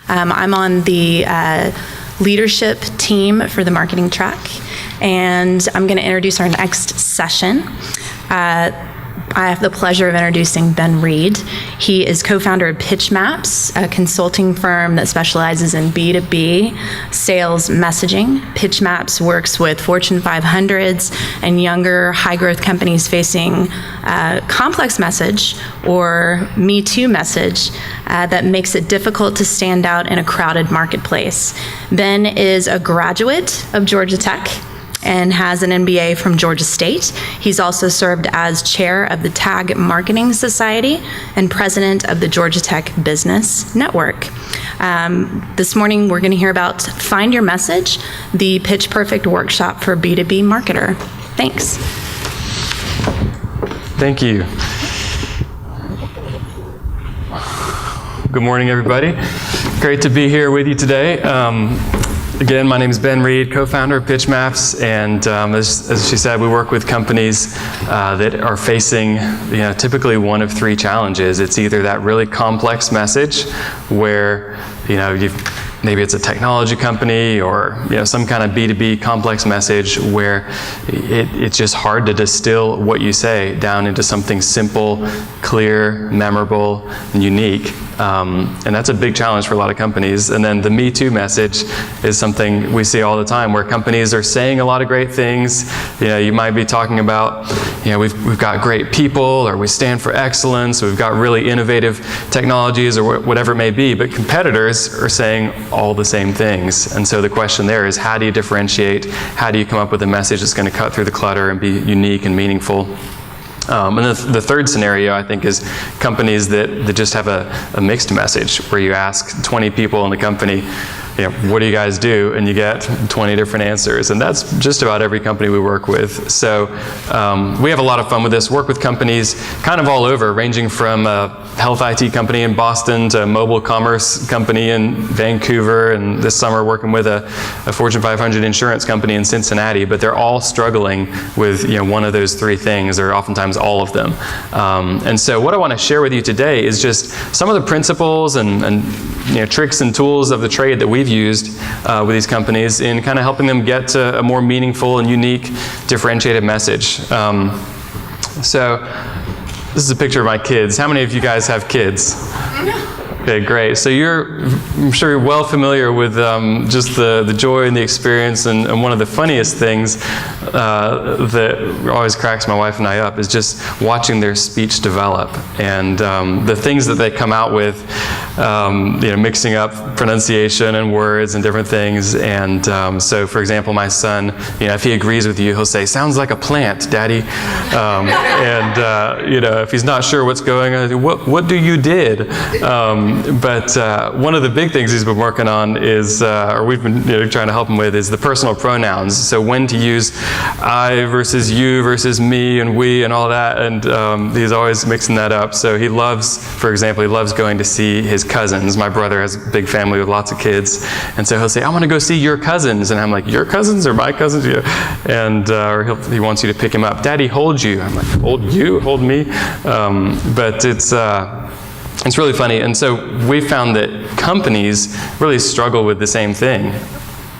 I'm on the leadership team for the marketing track, and I'm going to introduce our next session. I have the pleasure of introducing Ben Reed. He is co-founder of PitchMaps, a consulting firm that specializes in B2B sales messaging. PitchMaps works with Fortune 500s and younger high-growth companies facing complex message or Me Too message that makes it difficult to stand out in a crowded marketplace. Ben is a graduate of Georgia Tech and has an MBA from Georgia State. He's also served as chair of the Tag Marketing Society and president of the Georgia Tech Business Network. This morning, we're going to hear about Find Your Message, the Pitch Perfect workshop for B2B marketer. Thanks. Thank you. Good morning, everybody. Great to be here with you today. Again, my name is Ben Reed, co-founder of PitchMaps, and as she said, we work with companies that are facing, typically one of three challenges. It's either that really complex message where, maybe it's a technology company or some kind of B2B complex message where it's just hard to distill what you say down into something simple, clear, memorable, and unique. And that's a big challenge for a lot of companies. And then the Me Too message is something we see all the time where companies are saying a lot of great things. You might be talking about, we've got great people, or we stand for excellence, or we've got really innovative technologies, or whatever it may be, but competitors are saying all the same things. And so the question there is, how do you differentiate? How do you come up with a message that's going to cut through the clutter and be unique and meaningful? And the third scenario, I think, is companies that just have a mixed message, where you ask 20 people in the company, what do you guys do? And you get 20 different answers. And that's just about every company we work with. So we have a lot of fun with this. Work with companies kind of all over, ranging from a health IT company in Boston to a mobile commerce company in Vancouver, and this summer working with a Fortune 500 insurance company in Cincinnati. But they're all struggling with one of those three things, or oftentimes all of them. And so what I want to share with you today is just some of the principles and tricks and tools of the trade that we've used with these companies in kind of helping them get to a more meaningful and unique, differentiated message. So this is a picture of my kids. How many of you guys have kids? Okay, great. So I'm sure you're well familiar with just the joy and the experience, and one of the funniest things that always cracks my wife and I up is just watching their speech develop, and the things that they come out with, mixing up pronunciation and words and different things. And so, for example, my son, if he agrees with you, he'll say, "Sounds like a plant, Daddy." If he's not sure what's going on, what do you did? But one of the big things he's been working on is, or we've been trying to help him with, is the personal pronouns. So when to use I versus you versus me and we and all that. And he's always mixing that up. So he loves, for example, going to see his cousins. My brother has a big family with lots of kids. And so he'll say, "I want to go see your cousins." And I'm like, "Your cousins or my cousins?" And or he wants you to pick him up. "Daddy, hold you." I'm like, "Hold you? Hold me?" But it's really funny. And so we found that companies really struggle with the same thing.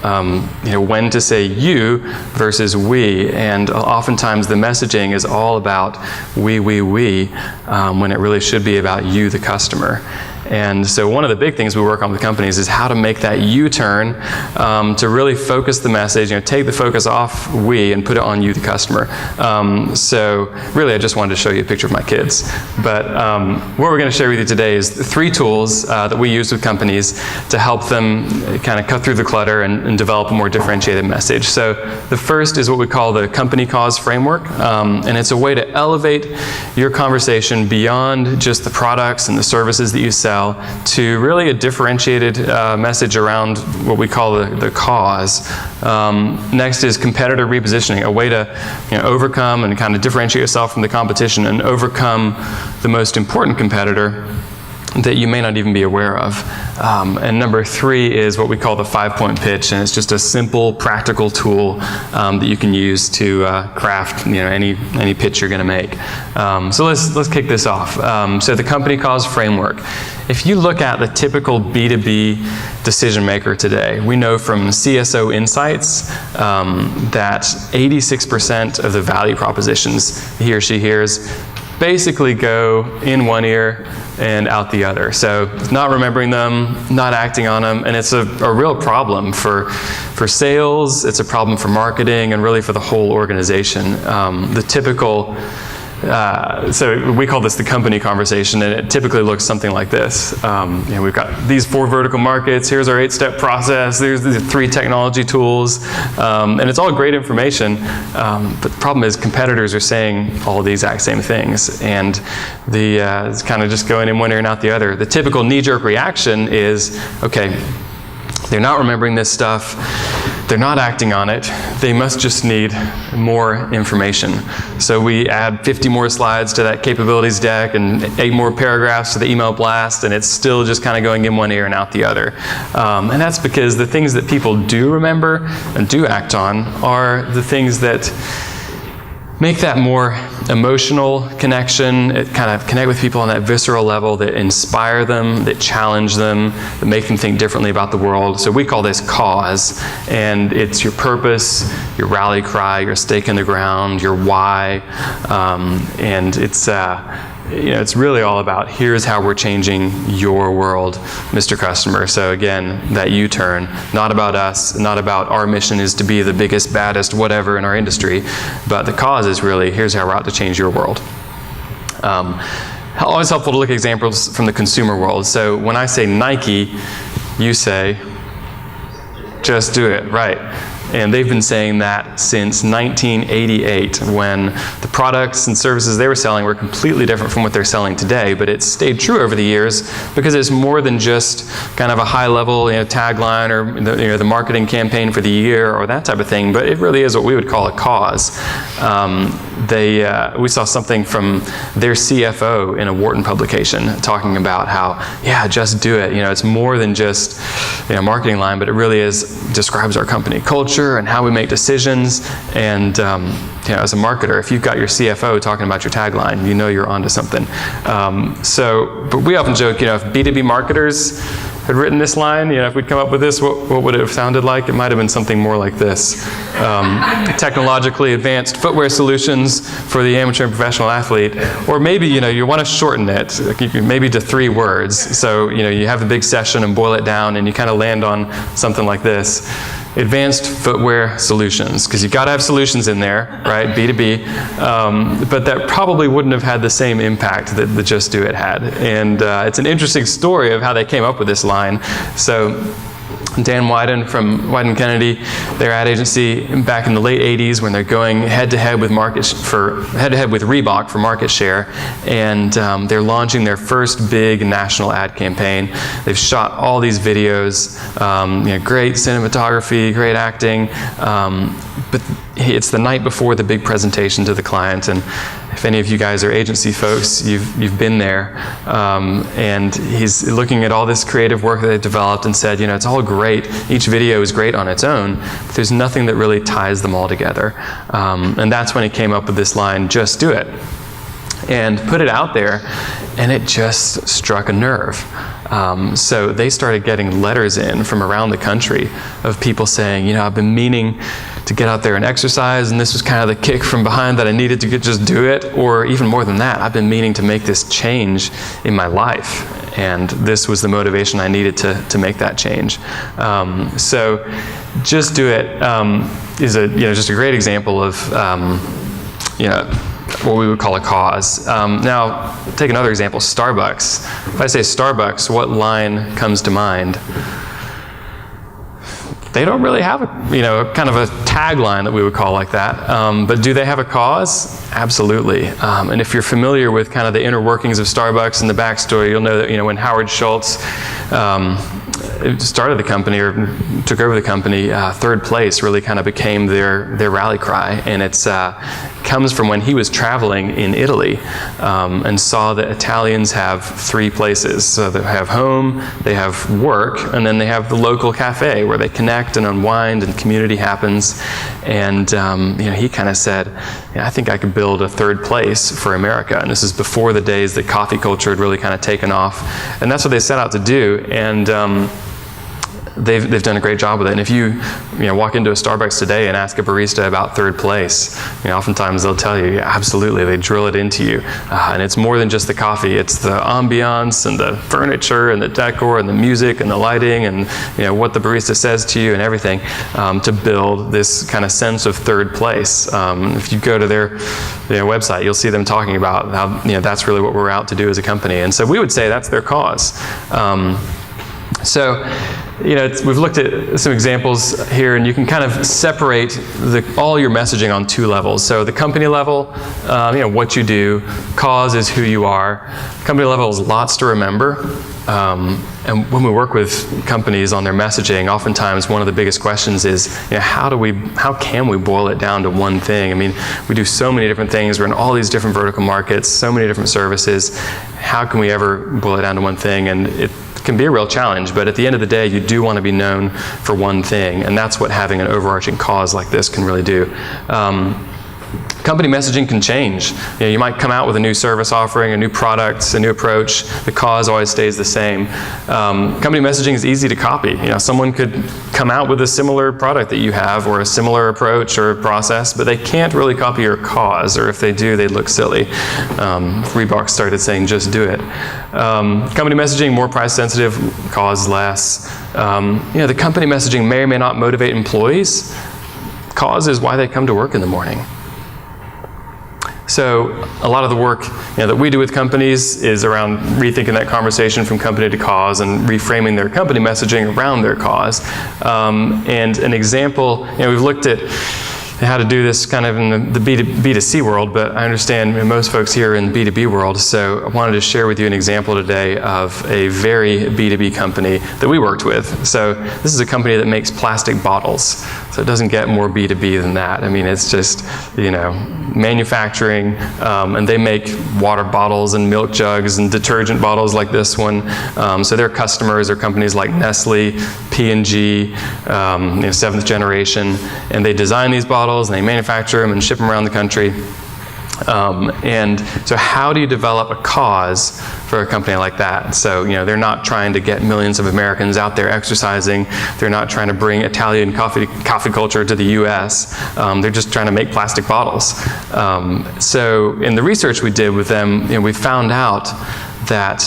When to say you versus we, and oftentimes the messaging is all about we, when it really should be about you, the customer. And so one of the big things we work on with companies is how to make that U-turn to really focus the message, take the focus off we and put it on you, the customer. So really, I just wanted to show you a picture of my kids. But what we're going to share with you today is 3 tools that we use with companies to help them kind of cut through the clutter and develop a more differentiated message. So the first is what we call the company cause framework. And it's a way to elevate your conversation beyond just the products and the services that you sell to really a differentiated message around what we call the cause. Next is competitor repositioning, a way to overcome and kind of differentiate yourself from the competition and overcome the most important competitor that you may not even be aware of. And number 3 is what we call the 5-point pitch, and it's just a simple, practical tool that you can use to craft any pitch you're going to make. So let's kick this off. So the company cause framework. If you look at the typical B2B decision maker today, we know from CSO Insights that 86% of the value propositions he or she hears basically go in one ear and out the other. So not remembering them, not acting on them, and it's a real problem for sales, it's a problem for marketing, and really for the whole organization. The typical, so we call this the company conversation, and it typically looks something like this. We've got these 4 vertical markets, here's our 8-step process, there's the 3 technology tools, and it's all great information, but the problem is competitors are saying all the exact same things, and it's kind of just going in one ear and out the other. The typical knee-jerk reaction is, okay, they're not remembering this stuff, they're not acting on it, they must just need more information. So we add 50 more slides to that capabilities deck and 8 more paragraphs to the email blast, and it's still just kind of going in one ear and out the other. And that's because the things that people do remember and do act on are the things that make that more emotional connection, it kind of connect with people on that visceral level, that inspire them, that challenge them, that make them think differently about the world. So we call this cause, and it's your purpose, your rally cry, your stake in the ground, your why, and it's really all about, here's how we're changing your world, Mr. Customer. So again, that U-turn, not about us, not about our mission is to be the biggest, baddest, whatever in our industry, but the cause is really, here's how we're out to change your world. Always helpful to look at examples from the consumer world. So when I say Nike, you say, just do it, right? And they've been saying that since 1988, when the products and services they were selling were completely different from what they're selling today. But it's stayed true over the years because it's more than just kind of a high-level tagline or the marketing campaign for the year or that type of thing. But it really is what we would call a cause. We saw something from their CFO in a Wharton publication talking about how, yeah, just do it. It's more than just a marketing line, but it really describes our company culture and how we make decisions. And as a marketer, if you've got your CFO talking about your tagline, you're onto something. But we often joke, if B2B marketers had written this line, if we'd come up with this, what would it have sounded like? It might have been something more like this. Technologically advanced footwear solutions for the amateur and professional athlete. Or maybe, you want to shorten it, maybe to 3 words. So, you have the big session and boil it down, and you kind of land on something like this. Advanced footwear solutions, because you've got to have solutions in there, right? B2B, but that probably wouldn't have had the same impact that the Just Do It had. And it's an interesting story of how they came up with this line. So Dan Wyden from Wyden Kennedy, their ad agency, back in the late 80s, when they're going head-to-head with Reebok for market share, and they're launching their first big national ad campaign. They've shot all these videos, great cinematography, great acting, but it's the night before the big presentation to the client, and if any of you guys are agency folks, you've been there, and he's looking at all this creative work that they've developed and said, it's all great. Each video is great on its own, but there's nothing that really ties them all together. And that's when he came up with this line, just do it. And put it out there, and it just struck a nerve. So they started getting letters in from around the country of people saying, I've been meaning to get out there and exercise, and this was kind of the kick from behind that I needed to just do it. Or even more than that, I've been meaning to make this change in my life, and this was the motivation I needed to make that change. So Just Do It is just a great example of what we would call a cause. Now, take another example, Starbucks. If I say Starbucks, what line comes to mind? They don't really have a kind of a tagline that we would call like that. But do they have a cause? Absolutely. And if you're familiar with kind of the inner workings of Starbucks and the backstory, you'll know that when Howard Schultz started the company or took over the company, third place really kind of became their rally cry, and it's comes from when he was traveling in Italy and saw that Italians have three places. So they have home, they have work, and then they have the local cafe where they connect and unwind and community happens. And he kind of said, I think I could build a third place for America. And this is before the days that coffee culture had really kind of taken off. And that's what they set out to do. And they've done a great job with it. And if you walk into a Starbucks today and ask a barista about third place, oftentimes they'll tell you, yeah, absolutely, they drill it into you. And it's more than just the coffee, it's the ambiance and the furniture and the decor and the music and the lighting and what the barista says to you and everything to build this kind of sense of third place. If you go to their website, you'll see them talking about how that's really what we're out to do as a company. And so we would say that's their cause. We've looked at some examples here, and you can kind of separate all your messaging on two levels. So the company level, what you do. Cause is who you are. Company level is lots to remember. And when we work with companies on their messaging, oftentimes one of the biggest questions is, how can we boil it down to one thing? I mean, we do so many different things. We're in all these different vertical markets, so many different services. How can we ever boil it down to one thing? And it can be a real challenge, but at the end of the day, you do want to be known for one thing, and that's what having an overarching cause like this can really do. Company messaging can change. You might come out with a new service offering, a new product, a new approach. The cause always stays the same. Company messaging is easy to copy. Someone could come out with a similar product that you have or a similar approach or process, but they can't really copy your cause, or if they do, they'd look silly. Reebok started saying, just do it. Company messaging, more price sensitive, cause less. The company messaging may or may not motivate employees. Cause is why they come to work in the morning. So a lot of the work that we do with companies is around rethinking that conversation from company to cause and reframing their company messaging around their cause. And an example, we've looked at how to do this kind of in the B2C world, but I understand most folks here are in the B2B world, so I wanted to share with you an example today of a very B2B company that we worked with. So this is a company that makes plastic bottles, so it doesn't get more B2B than that. I mean, it's just, manufacturing, and they make water bottles and milk jugs and detergent bottles like this one. So their customers are companies like Nestle, P&G, seventh generation, and they design these bottles and they manufacture them and ship them around the country. And so how do you develop a cause for a company like that? So, they're not trying to get millions of Americans out there exercising. They're not trying to bring Italian coffee culture to the US. They're just trying to make plastic bottles. So in the research we did with them, we found out that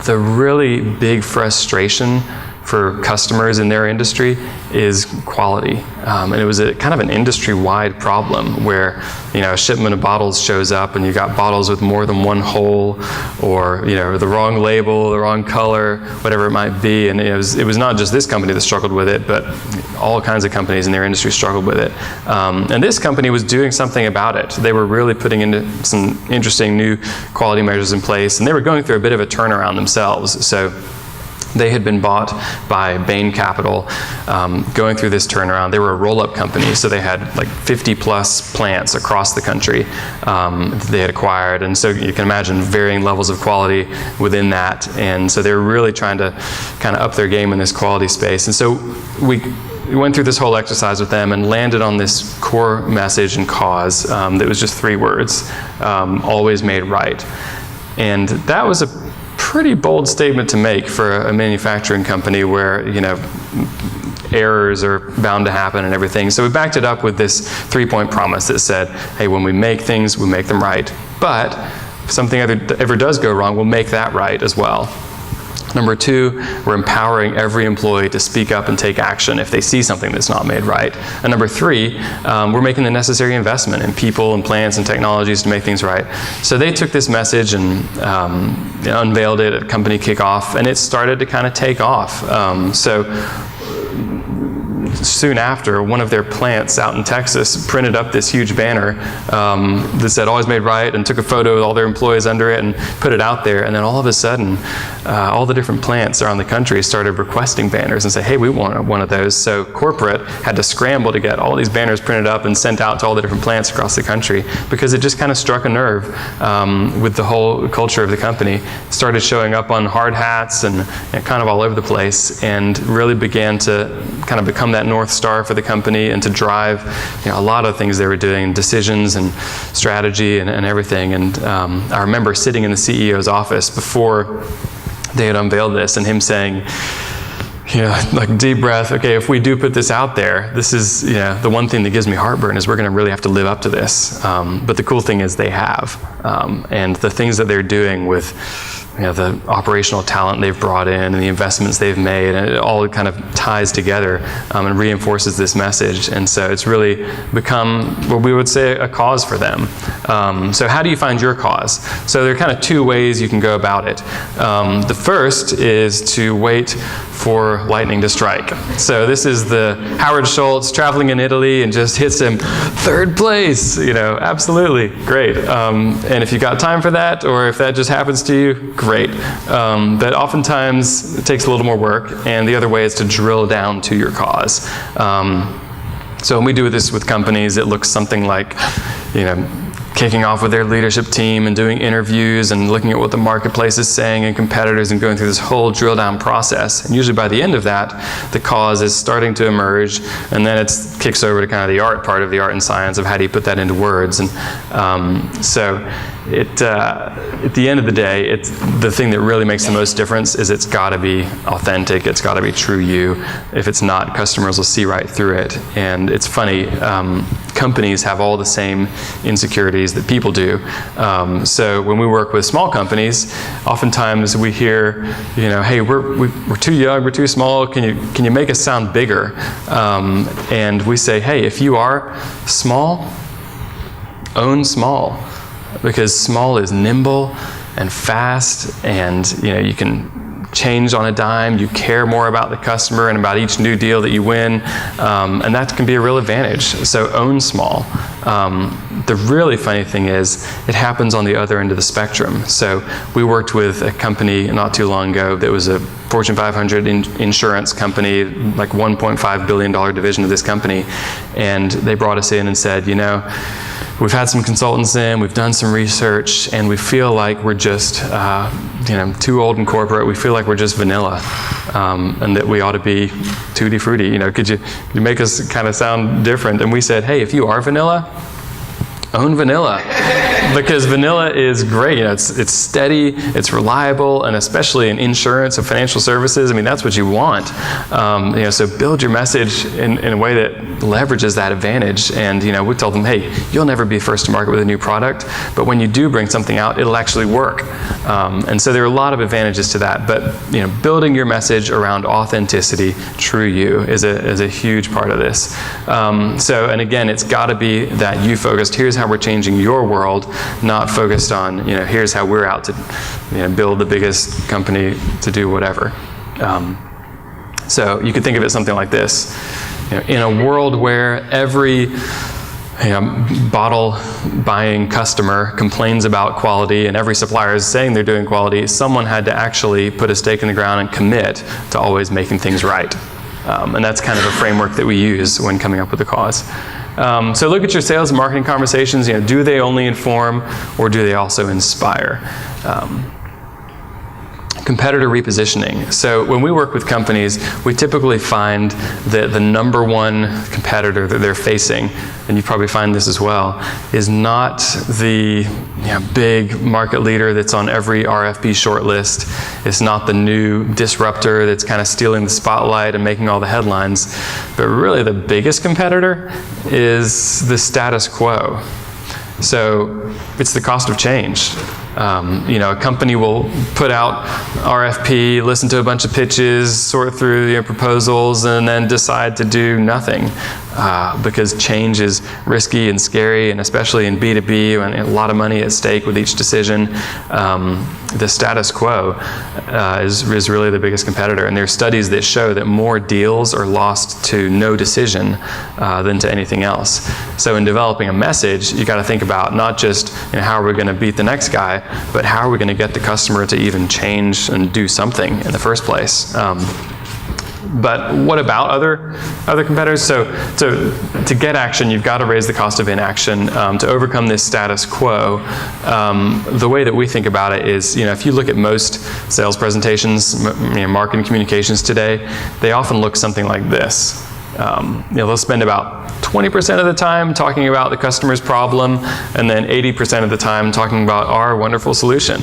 the really big frustration for customers in their industry is quality. And it was a kind of an industry-wide problem where, a shipment of bottles shows up and you got bottles with more than one hole or, the wrong label, the wrong color, whatever it might be. And it was not just this company that struggled with it, but all kinds of companies in their industry struggled with it. And this company was doing something about it. They were really putting into some interesting new quality measures in place, and they were going through a bit of a turnaround themselves. So they had been bought by Bain Capital, going through this turnaround. They were a roll-up company, so they had like 50 plus plants across the country they had acquired. And so you can imagine varying levels of quality within that. And so they were really trying to kind of up their game in this quality space. And so we went through this whole exercise with them and landed on this core message and cause that was just 3 words, always made right. And that was a pretty bold statement to make for a manufacturing company where, errors are bound to happen and everything. So we backed it up with this 3-point promise that said, hey, when we make things, we make them right. But if something ever does go wrong, we'll make that right as well. Number 2, we're empowering every employee to speak up and take action if they see something that's not made right. And number 3, we're making the necessary investment in people and plants and technologies to make things right. So they took this message and unveiled it at company kickoff, and it started to kind of take off. So soon after, one of their plants out in Texas printed up this huge banner that said "Always Made Right," and took a photo with all their employees under it and put it out there. And then all of a sudden, all the different plants around the country started requesting banners and say, "Hey, we want one of those." So corporate had to scramble to get all these banners printed up and sent out to all the different plants across the country, because it just kind of struck a nerve with the whole culture of the company. It started showing up on hard hats and kind of all over the place, and really began to kind of become that North Star for the company and to drive a lot of things they were doing, decisions and strategy and everything. And I remember sitting in the CEO's office before they had unveiled this, and him saying, like, deep breath, okay, if we do put this out there, this is, the one thing that gives me heartburn is we're going to really have to live up to this. But the cool thing is they have. And the things that they're doing with the operational talent they've brought in and the investments they've made, and it all kind of ties together and reinforces this message. And so it's really become what we would say a cause for them. So how do you find your cause? So there are kind of two ways you can go about it. The first is to wait for lightning to strike. So this is the Howard Schultz traveling in Italy and just hits him third place, absolutely, great. And if you got time for that, or if that just happens to you, great. But oftentimes it takes a little more work, and the other way is to drill down to your cause. So when we do this with companies, it looks something like, kicking off with their leadership team and doing interviews and looking at what the marketplace is saying and competitors, and going through this whole drill down process. And usually by the end of that, the cause is starting to emerge, and then it kicks over to kind of the art part of the art and science of how do you put that into words. And so at the end of the day, it's the thing that really makes the most difference is it's got to be authentic. It's got to be true you. If it's not, customers will see right through it. And it's funny, companies have all the same insecurities that people do. So when we work with small companies, oftentimes we hear, hey, we're too young, we're too small. Can you make us sound bigger? And we say, hey, if you are small, own small, because small is nimble and fast, and you can change on a dime. You care more about the customer and about each new deal that you win, and that can be a real advantage. So own small. The really funny thing is it happens on the other end of the spectrum. So we worked with a company not too long ago that was a Fortune 500 insurance company, like $1.5 billion division of this company, and they brought us in and said, we've had some consultants in, we've done some research, and we feel like we're just, too old and corporate. We feel like we're just vanilla, and that we ought to be tutti frutti. Could you make us kind of sound different? And we said, hey, if you are vanilla, own vanilla, because vanilla is great. It's steady, it's reliable, and especially in insurance and financial services, that's what you want. So build your message in a way that leverages that advantage. And we told them, hey, you'll never be first to market with a new product, but when you do bring something out, it'll actually work. And so there are a lot of advantages to that. But building your message around authenticity, true you, is a huge part of this. And again, it's got to be that you focused. Here's how we're changing your world, not focused on, here's how we're out to build the biggest company to do whatever. So you could think of it something like this. In a world where every bottle buying customer complains about quality and every supplier is saying they're doing quality, someone had to actually put a stake in the ground and commit to always making things right. And that's kind of a framework that we use when coming up with a cause. So look at your sales and marketing conversations. Do they only inform, or do they also inspire? Competitor repositioning. So when we work with companies, we typically find that the number one competitor that they're facing, and you probably find this as well, is not the big market leader that's on every RFP shortlist. It's not the new disruptor that's kind of stealing the spotlight and making all the headlines. But really the biggest competitor is the status quo. So it's the cost of change. A company will put out RFP, listen to a bunch of pitches, sort through proposals, and then decide to do nothing because change is risky and scary, and especially in B2B, when a lot of money at stake with each decision, the status quo is really the biggest competitor. And there are studies that show that more deals are lost to no decision than to anything else. So in developing a message, you got to think about not just how are we going to beat the next guy, but how are we going to get the customer to even change and do something in the first place. But what about other competitors? So to get action, you've got to raise the cost of inaction. To overcome this status quo, the way that we think about it is, if you look at most sales presentations, marketing communications today, they often look something like this. They'll spend about 20% of the time talking about the customer's problem, and then 80% of the time talking about our wonderful solution.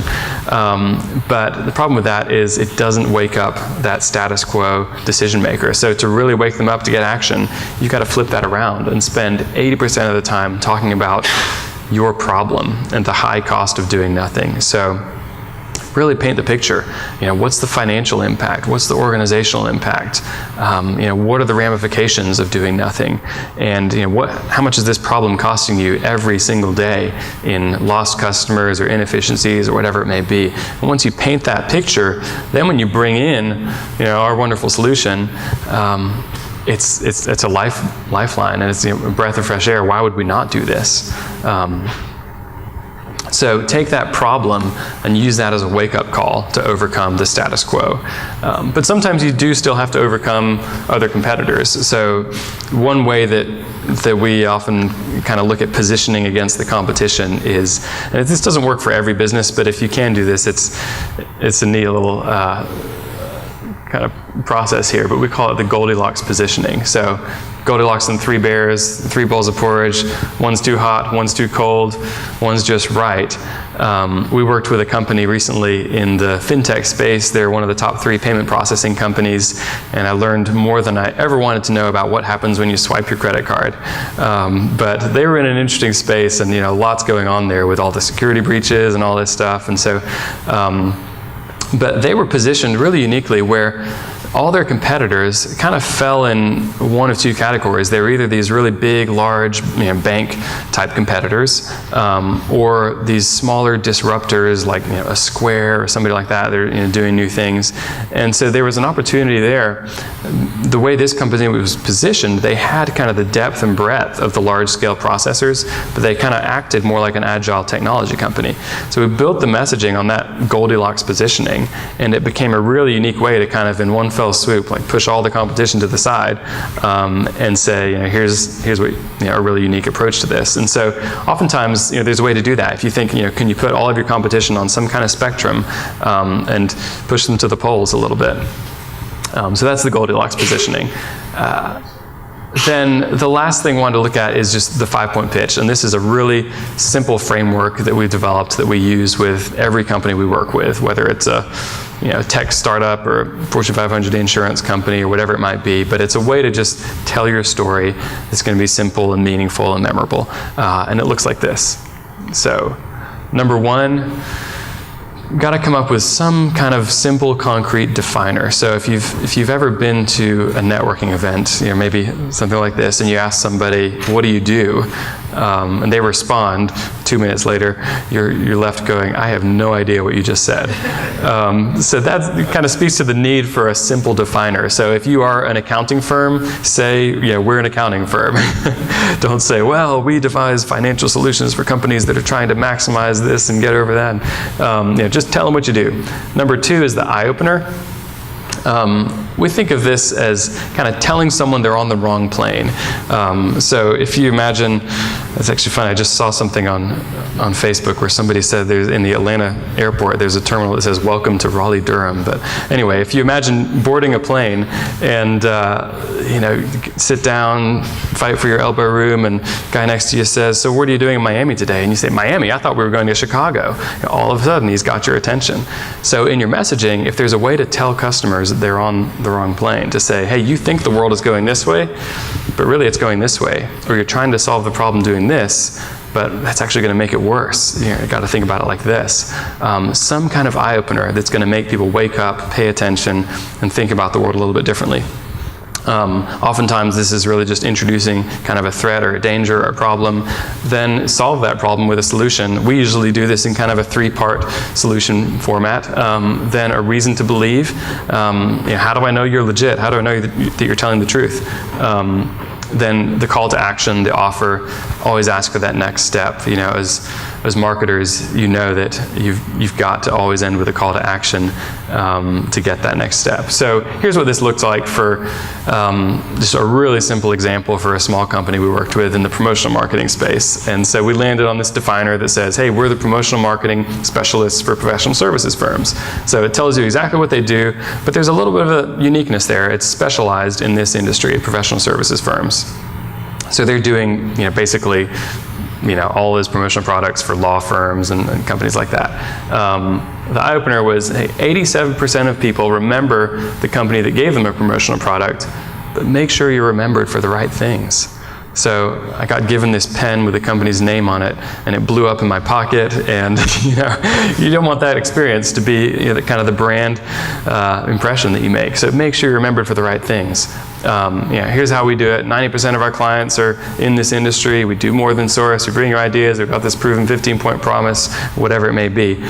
But the problem with that is it doesn't wake up that status quo decision maker. So to really wake them up to get action, you've got to flip that around and spend 80% of the time talking about your problem and the high cost of doing nothing. So really paint the picture. What's the financial impact? What's the organizational impact? What are the ramifications of doing nothing? And how much is this problem costing you every single day in lost customers or inefficiencies or whatever it may be? And once you paint that picture, then when you bring in our wonderful solution, it's a lifeline, and it's a breath of fresh air. Why would we not do this? So take that problem and use that as a wake-up call to overcome the status quo. But sometimes you do still have to overcome other competitors. So one way that we often kind of look at positioning against the competition is, and this doesn't work for every business, but if you can do this, it's a neat little kind of process here, but we call it the Goldilocks positioning. So Goldilocks and three bears, 3 bowls of porridge, one's too hot, one's too cold, one's just right. We worked with a company recently in the fintech space. They're one of the top 3 payment processing companies, and I learned more than I ever wanted to know about what happens when you swipe your credit card. But they were in an interesting space, and lots going on there with all the security breaches and all this stuff. And so but they were positioned really uniquely where all their competitors kind of fell in one of 2 categories. They were either these really big, large, bank-type competitors, or these smaller disruptors like a Square or somebody like that. They're doing new things, and so there was an opportunity there. The way this company was positioned, they had kind of the depth and breadth of the large-scale processors, but they kind of acted more like an agile technology company. So we built the messaging on that Goldilocks positioning, and it became a really unique way to kind of in one fell swoop, like push all the competition to the side, and say, here's what a really unique approach to this. And so, oftentimes, there's a way to do that. If you think, can you put all of your competition on some kind of spectrum and push them to the poles a little bit? So that's the Goldilocks positioning. Then the last thing I wanted to look at is just the 5-point pitch. And this is a really simple framework that we've developed that we use with every company we work with, whether it's a tech startup or Fortune 500 insurance company or whatever it might be. But it's a way to just tell your story that's going to be simple and meaningful and memorable. And it looks like this. So, number 1, got to come up with some kind of simple, concrete definer. So if you've ever been to a networking event, maybe something like this, and you ask somebody, "What do you do?" And they respond. 2 minutes later, you're left going, "I have no idea what you just said." So that kind of speaks to the need for a simple definer. So if you are an accounting firm, say, "We're an accounting firm." Don't say, "Well, we devise financial solutions for companies that are trying to maximize this and get over that." Just tell them what you do. Number 2 is the eye opener. We think of this as kind of telling someone they're on the wrong plane. So if you imagine, it's actually funny, I just saw something on Facebook where somebody said there's in the Atlanta airport, there's a terminal that says, "Welcome to Raleigh-Durham." But anyway, if you imagine boarding a plane and, sit down, fight for your elbow room, and the guy next to you says, "So what are you doing in Miami today?" And you say, "Miami? I thought we were going to Chicago." All of a sudden, he's got your attention. So in your messaging, if there's a way to tell customers that they're on the wrong plane, to say, "Hey, you think the world is going this way, but really it's going this way," or "You're trying to solve the problem doing this, but that's actually going to make it worse. You got to think about it like this. Some kind of eye-opener that's going to make people wake up, pay attention, and think about the world a little bit differently. Oftentimes this is really just introducing kind of a threat or a danger or a problem, then solve that problem with a solution. We usually do this in kind of a 3-part solution format. Then a reason to believe. How do I know you're legit? How do I know that you're telling the truth? Then the call to action, the offer, always ask for that next step. As marketers, you know that you've got to always end with a call to action to get that next step. So here's what this looks like for just a really simple example for a small company we worked with in the promotional marketing space. And so we landed on this definer that says, hey, we're the promotional marketing specialists for professional services firms. So it tells you exactly what they do, but there's a little bit of a uniqueness there. It's specialized in this industry, professional services firms. So they're doing, basically, all those promotional products for law firms and companies like that. The eye-opener was, hey, 87% of people remember the company that gave them a promotional product, but make sure you're remembered for the right things. So I got given this pen with the company's name on it, and it blew up in my pocket. And you don't want that experience to be kind of the brand impression that you make. So make sure you're remembered for the right things. Here's how we do it. 90% of our clients are in this industry. We do more than source. We bring your ideas. We've got this proven 15-point promise, whatever it may be.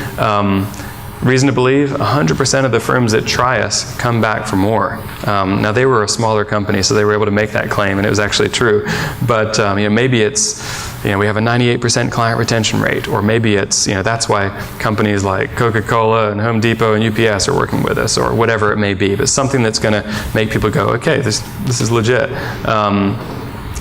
Reason to believe, 100% of the firms that try us come back for more. Now they were a smaller company, so they were able to make that claim, and it was actually true. But maybe it's, we have a 98% client retention rate, or maybe it's, that's why companies like Coca-Cola and Home Depot and UPS are working with us, or whatever it may be. But something that's going to make people go, okay, this is legit.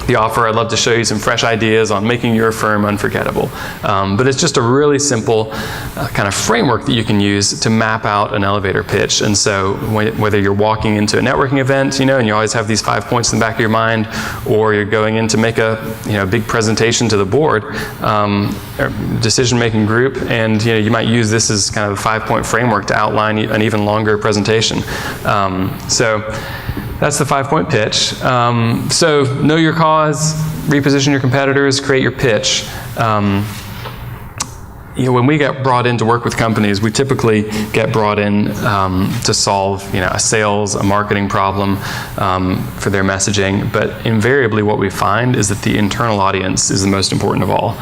The offer, I'd love to show you some fresh ideas on making your firm unforgettable. But it's just a really simple kind of framework that you can use to map out an elevator pitch. And so whether you're walking into a networking event, and you always have these 5 points in the back of your mind, or you're going in to make a big presentation to the board, or decision-making group, and you might use this as kind of a 5-point framework to outline an even longer presentation. So that's the 5-point pitch. So know your cause, reposition your competitors, create your pitch. When we get brought in to work with companies, we typically get brought in to solve a sales, a marketing problem for their messaging. But invariably what we find is that the internal audience is the most important of all.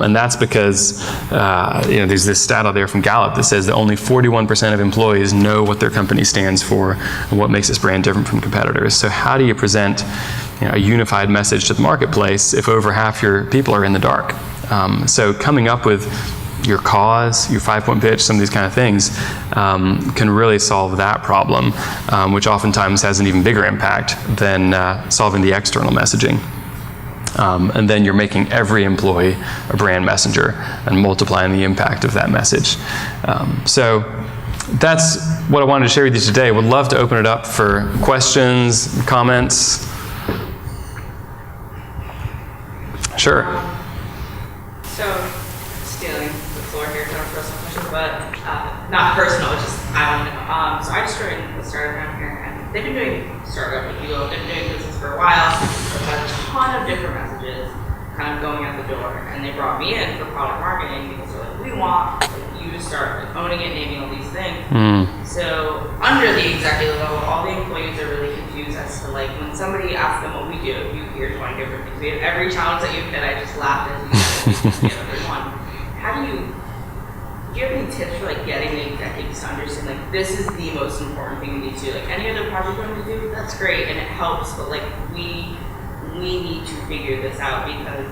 And that's because there's this stat out there from Gallup that says that only 41% of employees know what their company stands for and what makes this brand different from competitors. So how do you present a unified message to the marketplace if over half your people are in the dark? So coming up with your cause, your 5-point pitch, some of these kind of things can really solve that problem, which oftentimes has an even bigger impact than solving the external messaging. And then you're making every employee a brand messenger and multiplying the impact of that message. So that's what I wanted to share with you today. Would love to open it up for questions, comments. Sure. So, stealing the floor here, kind of personal question, but not personal, just I want to know. So I just joined the startup around here, and they've been doing startup with you, they've been doing business for a while. They've had a ton of different messages kind of going out the door, and they brought me in for product marketing because they're like, we want you to start owning it, naming all these things. So under the executive level, all the employees are really confused as to when somebody asks them what we do, you hear 20 different things. We have every challenge that you've hit. I just laughed as you said every one. How do you have any tips for getting the executives to understand this is the most important thing we need to do? Any other project we want to do, that's great and it helps, but we need to figure this out, because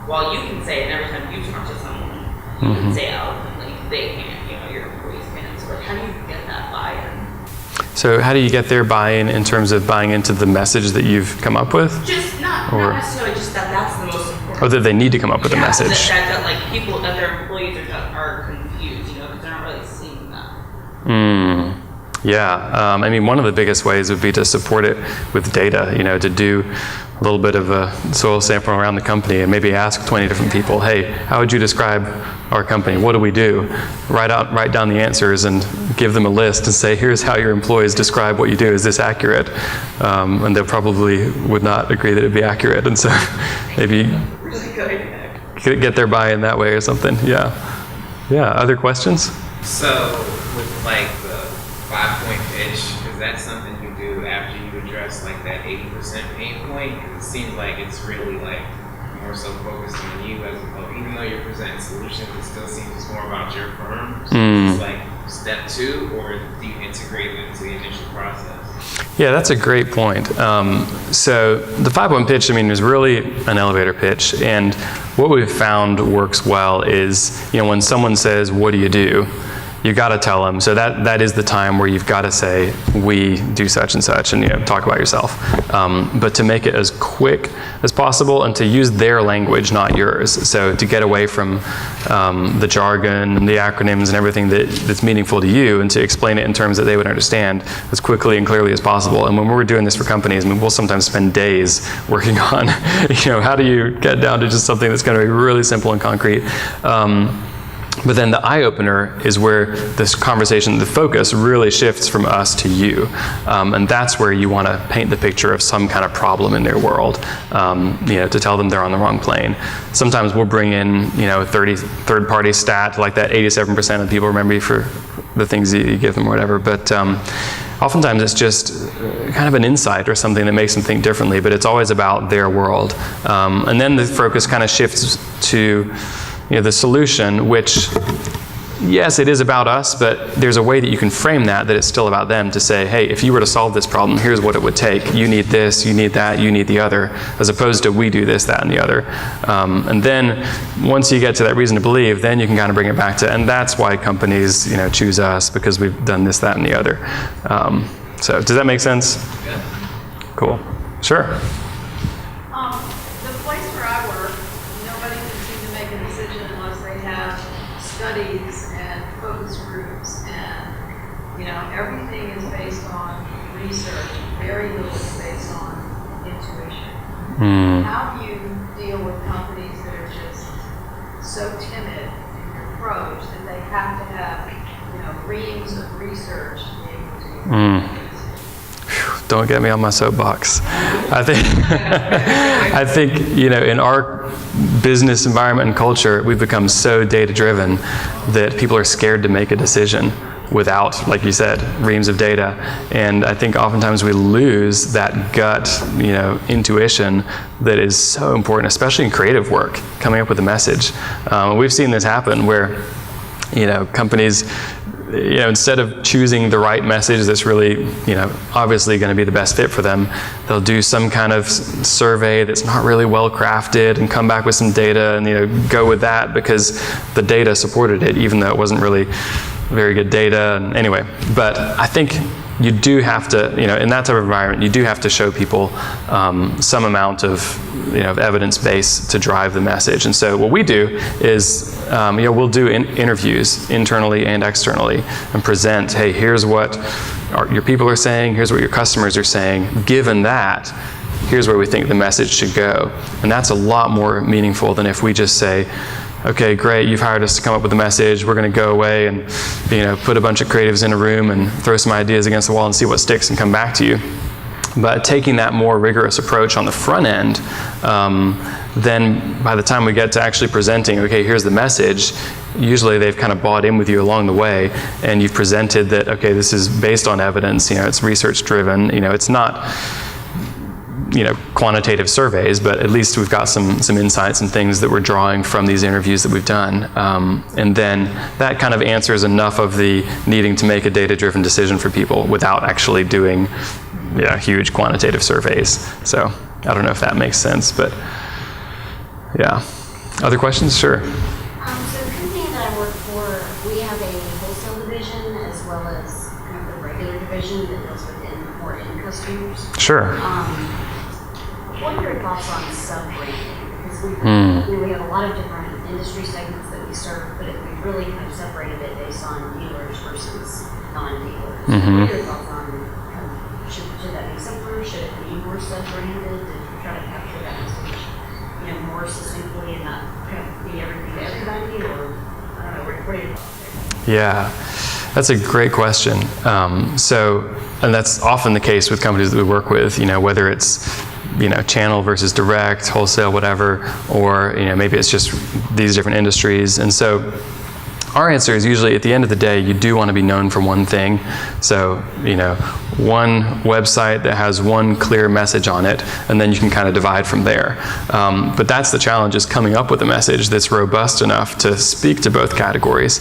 while you can say it, and every time you talk to someone, you can say it eloquently, they can't, your employees can't. So how do you get that buy-in? So how do you get their buy-in in terms of buying into the message that you've come up with? Just not necessarily just that's the most important. Or that they need to come up with a message. That people, that their employees are confused, because they're not really seeing that. Yeah, one of the biggest ways would be to support it with data, to do a little bit of a soil sample around the company and maybe ask 20 different people, hey, how would you describe our company? What do we do? Write down the answers and give them a list and say, here's how your employees describe what you do. Is this accurate? And they probably would not agree that it'd be accurate. And so maybe get their buy-in that way or something. Yeah. Other questions? So with like the 5-point pitch, is that something you do after you address like that 80% pain point? Because it seems like it's really like more so focused on you as opposed, even though you're presenting solutions, it still seems it's more about your firm. So it's like step 2, or do you integrate it into the initial process? Yeah, that's a great point. So the 5-point pitch, is really an elevator pitch, and what we've found works well is, when someone says, "What do you do?" you got to tell them. So that is the time where you've got to say, "We do such and such," and talk about yourself. But to make it as quick as possible and to use their language, not yours. So to get away from the jargon and the acronyms and everything that's meaningful to you, and to explain it in terms that they would understand as quickly and clearly as possible. And when we're doing this for companies, we'll sometimes spend days working on, how do you get down to just something that's going to be really simple and concrete. But then the eye-opener is where this conversation, the focus really shifts from us to you. And that's where you want to paint the picture of some kind of problem in their world, to tell them they're on the wrong plane. Sometimes we'll bring in, a third-party stat, like that 87% of people remember you for the things you give them or whatever. But oftentimes it's just kind of an insight or something that makes them think differently, but it's always about their world. And then the focus kind of shifts to the solution, which, yes, it is about us, but there's a way that you can frame that it's still about them, to say, hey, if you were to solve this problem, here's what it would take. You need this, you need that, you need the other, as opposed to we do this, that, and the other. And then once you get to that reason to believe, then you can kind of bring it back to, and that's why companies, choose us, because we've done this, that, and the other. So does that make sense? Yeah. Cool. Sure. The place where I work, nobody can seem to make a decision unless they have studies and focus groups, and everything is based on research. Very little is based on intuition. How do you deal with companies that are just so timid in their approach that they have to have reams of research to be able to Don't get me on my soapbox. I think, in our business environment and culture, we've become so data-driven that people are scared to make a decision without, like you said, reams of data. And I think oftentimes we lose that gut, intuition that is so important, especially in creative work, coming up with a message. We've seen this happen where, companies, instead of choosing the right message that's really, obviously going to be the best fit for them, they'll do some kind of survey that's not really well crafted and come back with some data and, go with that because the data supported it, even though it wasn't really very good data. And anyway, but I think you do have to, in that type of environment, you do have to show people some amount of, of evidence base to drive the message. And so what we do is, we'll do interviews internally and externally and present, hey, here's what your people are saying, here's what your customers are saying. Given that, here's where we think the message should go. And that's a lot more meaningful than if we just say, okay, great, you've hired us to come up with a message. We're going to go away and, put a bunch of creatives in a room and throw some ideas against the wall and see what sticks and come back to you. But taking that more rigorous approach on the front end, then by the time we get to actually presenting, okay, here's the message, usually they've kind of bought in with you along the way, and you've presented that, okay, this is based on evidence, it's research driven, it's not, quantitative surveys, but at least we've got some insights and things that we're drawing from these interviews that we've done. And then that kind of answers enough of the needing to make a data-driven decision for people without actually doing huge quantitative surveys. So I don't know if that makes sense, but yeah. Other questions? Sure. So the company that I work for, we have a wholesale division as well as kind of the regular division that deals with more end customers. Sure. What are your thoughts on sub-branding? Because we have a lot of different industry segments that we serve, but we've really kind of separated it based on dealers versus non-dealers. What are your thoughts on should that be simpler? Should it be more sub-branded to try to capture that message, more succinctly and not kind of be everything to everybody? Or I don't know, what are your thoughts there? Yeah, that's a great question. And that's often the case with companies that we work with, whether it's channel versus direct, wholesale, whatever, or maybe it's just these different industries. And so our answer is usually at the end of the day, you do want to be known for one thing. So, one website that has one clear message on it, and then you can kind of divide from there. But that's the challenge, is coming up with a message that's robust enough to speak to both categories.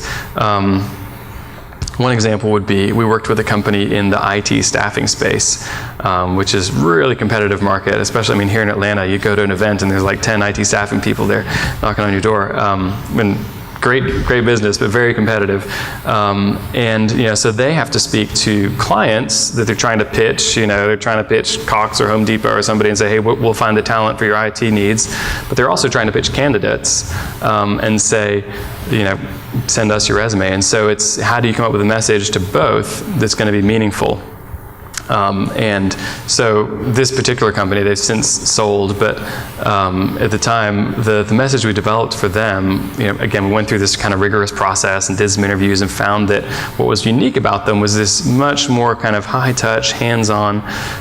One example would be, we worked with a company in the IT staffing space, which is really competitive market, especially, here in Atlanta, you go to an event and there's like 10 IT staffing people there knocking on your door. And great business, but very competitive. So they have to speak to clients that they're trying to pitch. They're trying to pitch Cox or Home Depot or somebody and say, hey, we'll find the talent for your IT needs. But they're also trying to pitch candidates and say, send us your resume. And so it's, how do you come up with a message to both that's going to be meaningful? And so this particular company, they've since sold, but at the time, the message we developed for them, again, we went through this kind of rigorous process and did some interviews and found that what was unique about them was this much more kind of high-touch, hands-on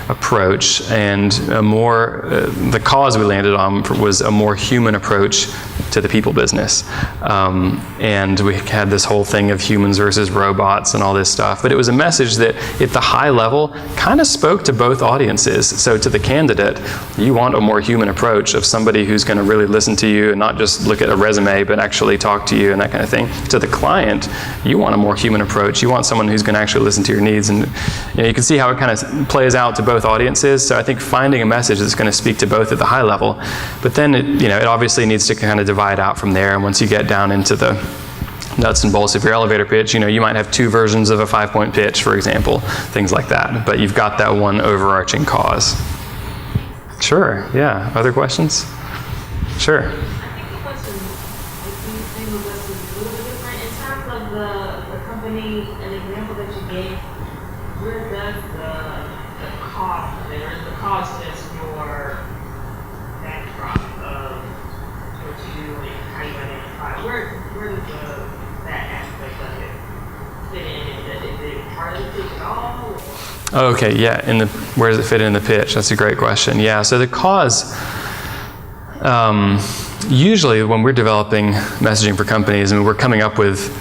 approach, and the cause we landed on was a more human approach to the people business. And we had this whole thing of humans versus robots and all this stuff, but it was a message that at the high level kind of spoke to both audiences. So to the candidate, you want a more human approach of somebody who's going to really listen to you and not just look at a resume, but actually talk to you and that kind of thing. To the client, you want a more human approach. You want someone who's going to actually listen to your needs. And you can see how it kind of plays out to both audiences. So I think finding a message that's going to speak to both at the high level, but then it obviously needs to kind of divide out from there. And once you get down into the nuts and bolts of your elevator pitch, you might have 2 versions of a 5-point pitch, for example, things like that. But you've got that one overarching cause. Sure, yeah. Other questions? Sure. I think the question, if you think of this is a little bit different, in terms of the company, an example that you gave, where does the cost of it, or is the cost just your backdrop of what you do and how you identify? Where does that aspect of it fit in? Is it part of the pitch at all? Or? Okay, yeah. Where does it fit in the pitch? That's a great question. Yeah, so the cause, usually when we're developing messaging for companies, we're coming up with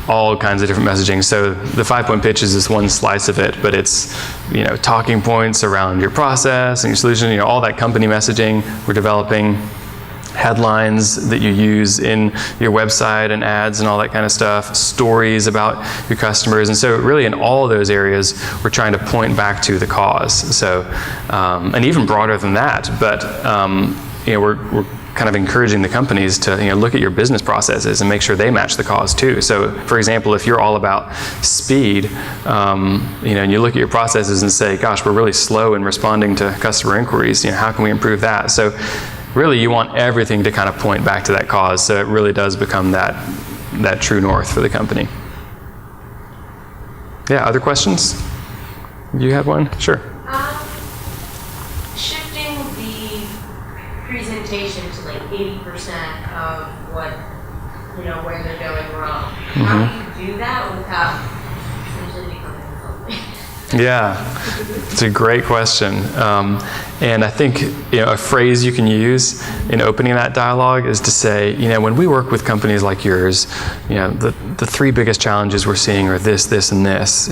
all kinds of different messaging. So the 5-point pitch is just one slice of it, but it's, talking points around your process and your solution, all that company messaging we're developing. Headlines that you use in your website and ads and all that kind of stuff, stories about your customers. And so really in all of those areas, we're trying to point back to the cause. So, and even broader than that, but we're kind of encouraging the companies to look at your business processes and make sure they match the cause too. So for example, if you're all about speed, and you look at your processes and say, gosh, we're really slow in responding to customer inquiries, how can we improve that? So really, you want everything to kind of point back to that cause, so it really does become that true north for the company. Yeah, other questions? You have one? Sure. Shifting the presentation to like 80% of what, where they're going wrong. How do you do that without essentially becoming something? Yeah, it's a great question. And I think a phrase you can use in opening that dialogue is to say, when we work with companies like yours, the 3 biggest challenges we're seeing are this, and this.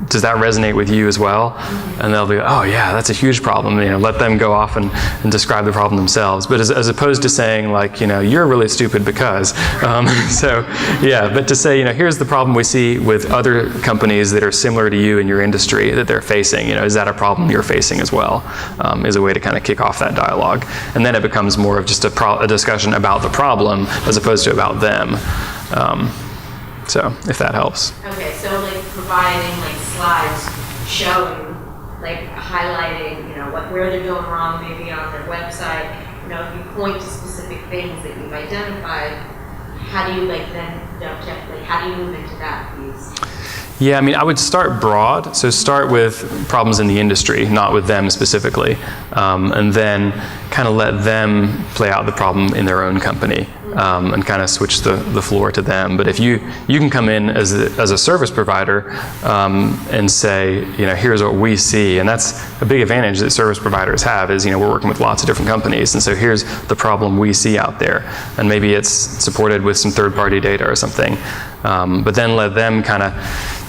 Does that resonate with you as well? And they'll be, oh yeah, that's a huge problem. Let them go off and describe the problem themselves. But as opposed to saying like, you're really stupid because. But to say, here's the problem we see with other companies that are similar to you in your industry that they're facing. Is that a problem you're facing as well? Is a way to kind of kick off that dialogue. And then it becomes more of just a discussion about the problem as opposed to about them. So if that helps. Okay, so like providing like slides showing, like highlighting, where they're going wrong, maybe on their website. If you point to specific things that you've identified, how do you how do you move into that piece? Yeah, I would start broad. So start with problems in the industry, not with them specifically, and then kind of let them play out the problem in their own company. and kind of switch the floor to them. But if you can come in as a service provider and say, here's what we see, and that's a big advantage that service providers have is, we're working with lots of different companies, and so here's the problem we see out there, and maybe it's supported with some third-party data or something. But then let them kind of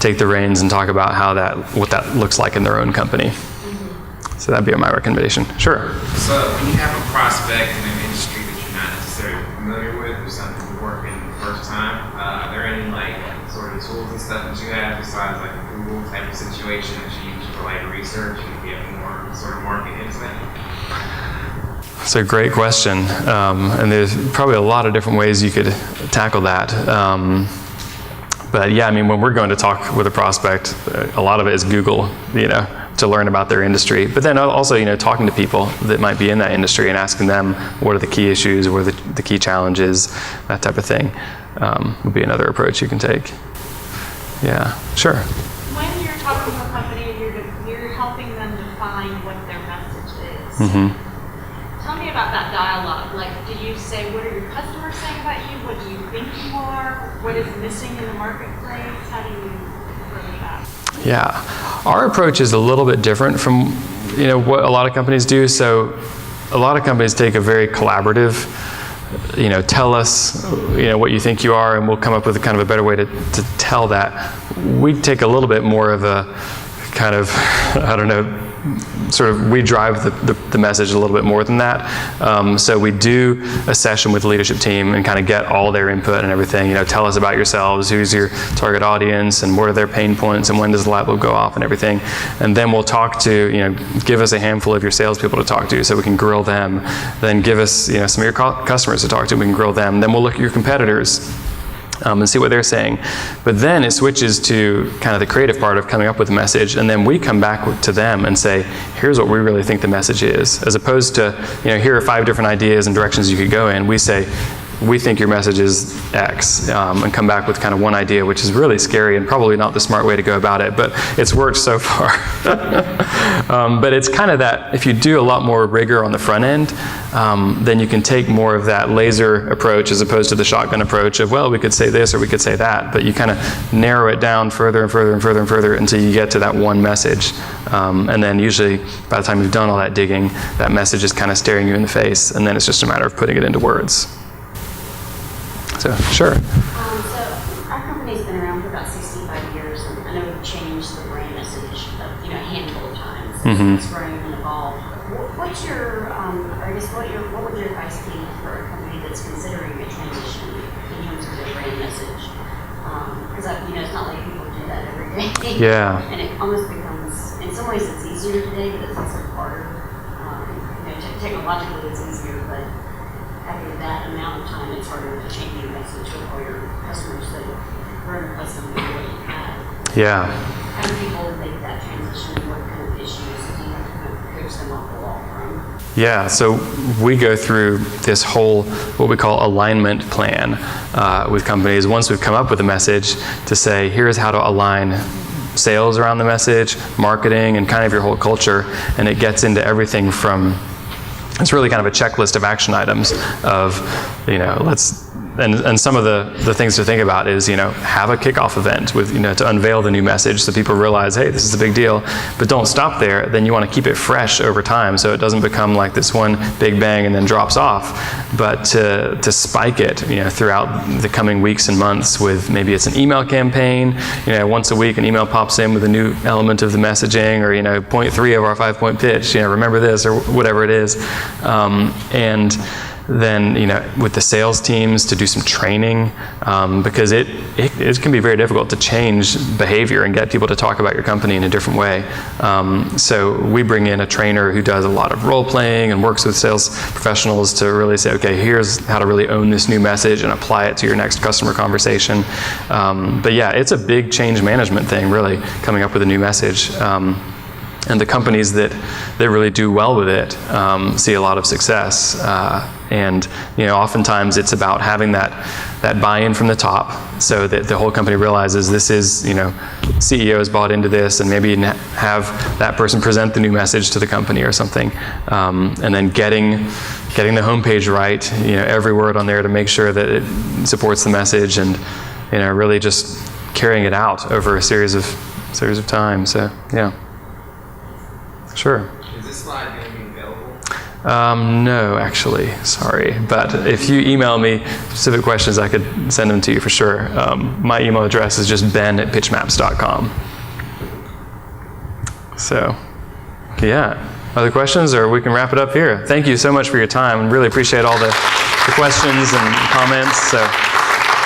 take the reins and talk about what that looks like in their own company. So that'd be my recommendation. Sure. So when you have a prospect in an industry that you're not necessarily familiar with or something you're working the first time, are there any sort of tools and stuff that you have besides a Google type of situation that you use for research and get more sort of market insight? It's a great question, and there's probably a lot of different ways you could tackle that. But yeah, when we're going to talk with a prospect, a lot of it is Google, to learn about their industry. But then also, talking to people that might be in that industry and asking them what are the key issues, what are the key challenges, that type of thing would be another approach you can take. Yeah, sure. When you're talking to a company and you're helping them define what their message is, tell me about that dialogue. Do you say, what are your customers saying about you? What do you think you are? What is missing in the marketplace? How do you approach that? Yeah, our approach is a little bit different from what a lot of companies do. So a lot of companies take a very collaborative, tell us what you think you are, and we'll come up with kind of a better way to tell that. We take a little bit more of a kind of, we drive the message a little bit more than that. So we do a session with the leadership team and kind of get all their input and everything. Tell us about yourselves, who's your target audience, and what are their pain points, and when does the light bulb go off, and everything. And then we'll talk to, give us a handful of your salespeople to talk to so we can grill them. Then give us, some of your customers to talk to, we can grill them. Then we'll look at your competitors and see what they're saying. But then it switches to kind of the creative part of coming up with a message, and then we come back to them and say, here's what we really think the message is. As opposed to, here are 5 different ideas and directions you could go in, we say, we think your message is X, and come back with kind of one idea, which is really scary and probably not the smart way to go about it, but it's worked so far. But it's kind of that, if you do a lot more rigor on the front end, then you can take more of that laser approach as opposed to the shotgun approach of, well, we could say this or we could say that, but you kind of narrow it down further and further and further and further until you get to that one message. And then usually by the time you've done all that digging, that message is kind of staring you in the face, and then it's just a matter of putting it into words. So, sure. So our company's been around for about 65 years, and I know we've changed the brand message a handful of times. It's grown and evolved. What's your, what would your advice be for a company that's considering a transition in terms of their brand message? Because it's not like people do that every day. Yeah. And it almost becomes, in some ways, it's easier today, but it's also harder. Technologically, it's easier, but after that amount of time, it's harder to change your message with all your customers that we're accustomed to what you have. Yeah. How do people make that transition, and what kind of issues do you have to kind of coach them off the wall from? Yeah, so we go through this whole, what we call alignment plan with companies. Once we've come up with a message to say, here's how to align sales around the message, marketing, and kind of your whole culture, and it gets into everything from, it's really kind of a checklist of action items of, and some of the things to think about is, have a kickoff event with, to unveil the new message so people realize, hey, this is a big deal. But don't stop there. Then you want to keep it fresh over time so it doesn't become like this one big bang and then drops off. But to spike it, throughout the coming weeks and months with maybe it's an email campaign, once a week an email pops in with a new element of the messaging, or, point 3 of our 5-point pitch, remember this, or whatever it is. And then, with the sales teams to do some training, because it can be very difficult to change behavior and get people to talk about your company in a different way. So we bring in a trainer who does a lot of role playing and works with sales professionals to really say, okay, here's how to really own this new message and apply it to your next customer conversation. But yeah, it's a big change management thing, really, coming up with a new message. And the companies that really do well with it see a lot of success. And oftentimes it's about having that buy-in from the top, so that the whole company realizes this is, CEO has bought into this, and maybe have that person present the new message to the company or something. And then getting the homepage right, every word on there to make sure that it supports the message, and really just carrying it out over a series of time. So yeah. Sure. Is this slide going to be available? No, actually, sorry. But if you email me specific questions, I could send them to you for sure. My email address is just ben@pitchmaps.com. So, yeah. Other questions, or we can wrap it up here. Thank you so much for your time, and really appreciate all the questions and comments. So,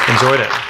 enjoyed it.